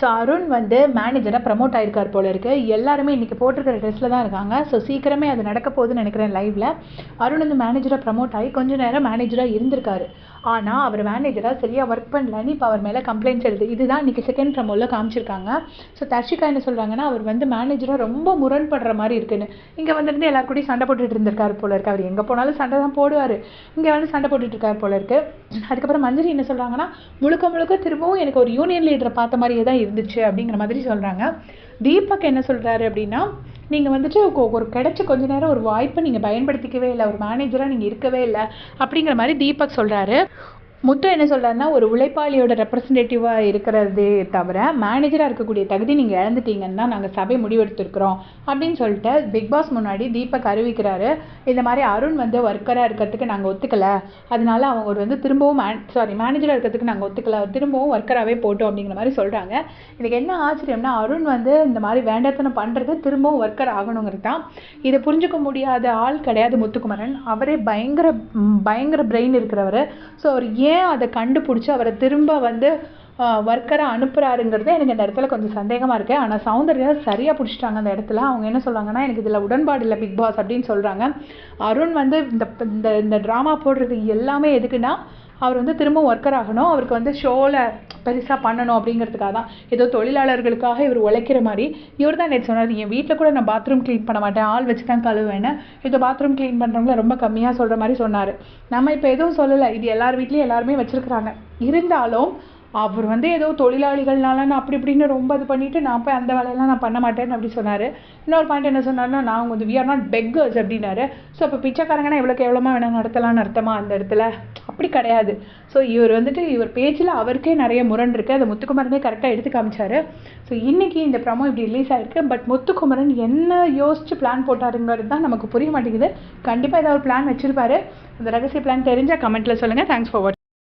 So Arun வந்து மேனேஜராக promote ஆகிருக்கார் போல இருக்குது. எல்லாருமே இன்றைக்கி போட்டிருக்கிற ட்ரெஸ்ஸில் தான் இருக்காங்க. ஸோ சீக்கிரமே அது நடக்க போகுதுன்னு நினைக்கிறேன். லைவில் அருண் வந்து மேனேஜராக ப்ரமோட் ஆகி கொஞ்சம் நேரம் மேனேஜராக இருந்திருக்காரு. ஆனால் அவர் மேனேஜராக சரியாக ஒர்க் பண்ணலன்னு இப்போ அவர் மேலே கம்ப்ளைண்ட்ஸ் எழுது. இதுதான் இன்றைக்கி செகண்ட் ப்ரமோவில் காமிச்சிருக்காங்க. ஸோ தர்ஷிகா என்ன சொல்கிறாங்கன்னா, அவர் வந்து மேனேஜராக ரொம்ப முரண்படுற மாதிரி இருக்குன்னு. இங்கே வந்துருந்து எல்லாரு கூடயும் சண்டை போட்டுட்டு இருந்திருக்காரு போல இருக்குது. அவர் எங்கே போனாலும் சண்டை தான் போடுவார். இங்கே வந்து சண்டை போட்டுட்டு இருக்கார் போல இருக்குது. அதுக்கப்புறம் மஞ்சரி என்ன சொல்கிறாங்கன்னா, முழுக்க திரும்பவும் எனக்கு ஒரு யூனியன் லீடரை பார்த்த மாதிரியே தான் இருந்துச்சு அப்படிங்கிற மாதிரி சொல்கிறாங்க. தீபக் என்ன சொல்கிறாரு அப்படின்னா, நீங்கள் வந்துட்டு ஒரு கிடைச்ச கொஞ்ச நேரம் ஒரு வாய்ப்பை நீங்கள் பயன்படுத்திக்கவே இல்லை, ஒரு மேனேஜராக நீங்கள் இருக்கவே இல்லை அப்படிங்கிற மாதிரி தீபக் சொல்கிறாரு. முத்து என்ன சொல்கிறாருன்னா, ஒரு உழைப்பாளியோட ரெப்ரசன்டேட்டிவாக இருக்கிறதே தவிர மேனேஜராக இருக்கக்கூடிய தகுதி நீங்கள் இழந்துட்டீங்கன்னு தான் நாங்கள் சபை முடிவெடுத்துருக்குறோம் அப்படின்னு சொல்லிட்டு பிக் பாஸ் முன்னாடி தீபக் அறிவிக்கிறாரு. இந்த மாதிரி அருண் வந்து ஒர்க்கராக இருக்கிறதுக்கு நாங்கள் ஒத்துக்கலை, அதனால அவங்க வந்து திரும்பவும் மேனேஜராக இருக்கிறதுக்கு நாங்கள் ஒத்துக்கலை, திரும்பவும் ஒர்க்கராகவே போட்டோம் அப்படிங்கிற மாதிரி சொல்கிறாங்க. எனக்கு என்ன ஆச்சரியம்னா, அருண் வந்து இந்த மாதிரி வேண்டாத்தனம் பண்ணுறது திரும்பவும் ஒர்க்கர் ஆகணுங்கிறது தான். இதை புரிஞ்சுக்க முடியாத ஆள் கிடையாது முத்துக்குமரன். அவரே பயங்கர பிரெயின் இருக்கிறவர். ஸோ அவர் ஏன் அதை கண்டுபிடிச்சி அவரை திரும்ப வந்து ஒர்க்கரை அனுப்புகிறாருங்கிறது எனக்கு இந்த இடத்துல கொஞ்சம் சந்தேகமாக இருக்குது. ஆனால் சௌந்தர்யா சரியாக பிடிச்சிட்டாங்க அந்த இடத்துல. அவங்க என்ன சொல்கிறாங்கன்னா, எனக்கு இதில் உடன்பாடு இல்லை பிக் பாஸ் அப்படின்னு சொல்கிறாங்க. அருண் வந்து இந்த ட்ராமா போடுறது எல்லாமே எதுக்குன்னா, அவர் வந்து திரும்ப ஒர்க்கர் ஆகணும், அவருக்கு வந்து ஷோவில் பெருசாக பண்ணணும் அப்படிங்கிறதுக்காக தான். ஏதோ தொழிலாளர்களுக்காக இவர் உழைக்கிற மாதிரி. இவர் தான் நேற்று சொன்னார், என் வீட்டில் கூட நான் பாத்ரூம் க்ளீன் பண்ண மாட்டேன், ஆள் வச்சு தான் கழுவேன்னு. இது பாத்ரூம் க்ளீன் பண்ணுறவங்கள ரொம்ப கம்மியாக சொல்கிற மாதிரி சொன்னார். நம்ம இப்போ எதுவும் சொல்லலை, இது எல்லார் வீட்லேயும் எல்லாருமே வச்சுருக்குறாங்க. இருந்தாலும் அவர் வந்து ஏதோ தொழிலாளிகள்னால நான் அப்படி இப்படின்னு ரொம்ப இது பண்ணிவிட்டு நான் போய் அந்த வேலையெல்லாம் நான் பண்ண மாட்டேன்னு அப்படி சொன்னார். இன்னொரு பாயிண்ட் என்ன சொன்னார்னா, நான் வந்து வி ஆர் நாட் பெக்கர்ஸ் அப்படின்னாரு. ஸோ இப்போ பிச்சைக்காரங்கன்னா எவ்வளோ கேவலமாக வேணால் நடத்தலாம்னு அர்த்தமா அந்த இடத்துல? அப்படி கிடையாது. ஸோ இவர் பேச்சில் அவருக்கே நிறைய முரண் இருக்குது. அதை முத்துக்குமரனே கரெக்டாக எடுத்து காமிச்சார். ஸோ இன்றைக்கி இந்த ப்ரமோ இப்படி ரிலீஸ் ஆகிருக்கு. பட் முத்துக்குமரன் என்ன யோசிச்சு பிளான் போட்டாருங்கிறது தான் நமக்கு புரிய மாட்டேங்குது. கண்டிப்பாக ஏதாவது ஒரு பிளான் வச்சுருப்பாரு. அந்த ரகசிய பிளான் தெரிஞ்சால் கமெண்ட்டில் சொல்லுங்கள். தேங்க்ஸ் ஃபார் வாட்சிங்.